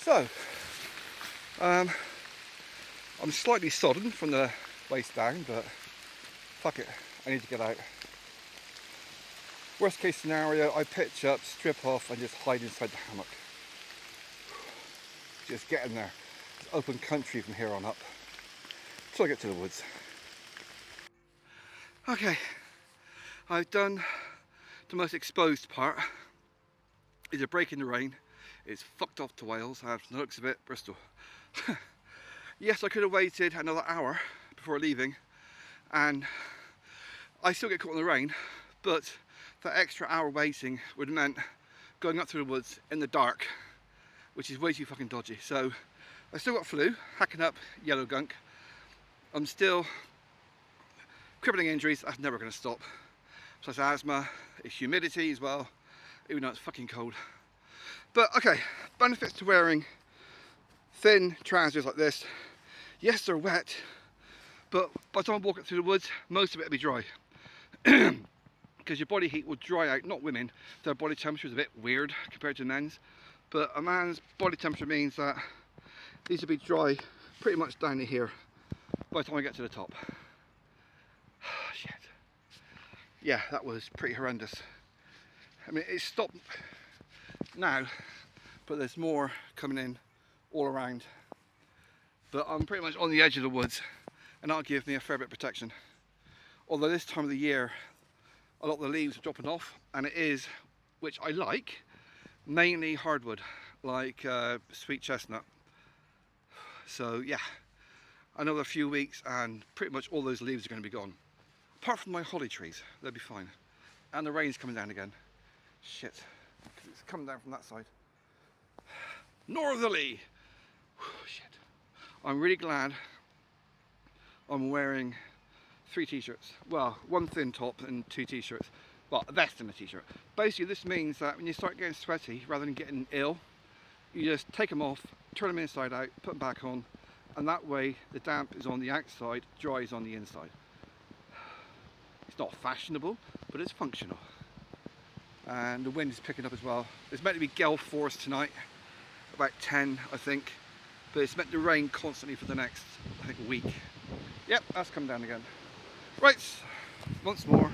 So, I'm slightly sodden from the waist down, but fuck it, I need to get out. Worst case scenario, I pitch up, strip off and just hide inside the hammock. Just get in there. It's open country from here on up, till I get to the woods. Okay, I've done the most exposed part. Is a break in the rain. It's fucked off to Wales, and from the looks of it, Bristol. Yes, I could have waited another hour before leaving, and I still get caught in the rain, but that extra hour waiting would have meant going up through the woods in the dark, which is way too fucking dodgy. So I still got flu, hacking up yellow gunk. I'm still crippling injuries. That's never going to stop. Plus asthma, it's humidity as well, even though it's fucking cold. But okay, benefits to wearing thin trousers like this. Yes, they're wet, but by the time I walk it through the woods, most of it will be dry. Because your body heat will dry out. Not women, their body temperature is a bit weird compared to men's, but a man's body temperature means that these will be dry pretty much down to here by the time I get to the top. Shit. Yeah, that was pretty horrendous. I mean, it's stopped now, but there's more coming in all around. But I'm pretty much on the edge of the woods, and that'll give me a fair bit of protection. Although this time of the year, a lot of the leaves are dropping off, and it is, which I like, mainly hardwood, like sweet chestnut. So yeah, another few weeks and pretty much all those leaves are going to be gone. Apart from my holly trees, they'll be fine. And the rain's coming down again. Shit, it's coming down from that side. Northerly! Shit. I'm really glad I'm wearing 3 t-shirts. Well, 1 thin top and 2 t-shirts. Well, a vest and a t-shirt. Basically, this means that when you start getting sweaty, rather than getting ill, you just take them off, turn them inside out, put them back on, and that way the damp is on the outside, dry is on the inside. It's not fashionable, but it's functional. And the wind is picking up as well. It's meant to be gale force tonight, about 10 I think, but it's meant to rain constantly for the next, I think, week. Yep, that's come down again. Right, once more.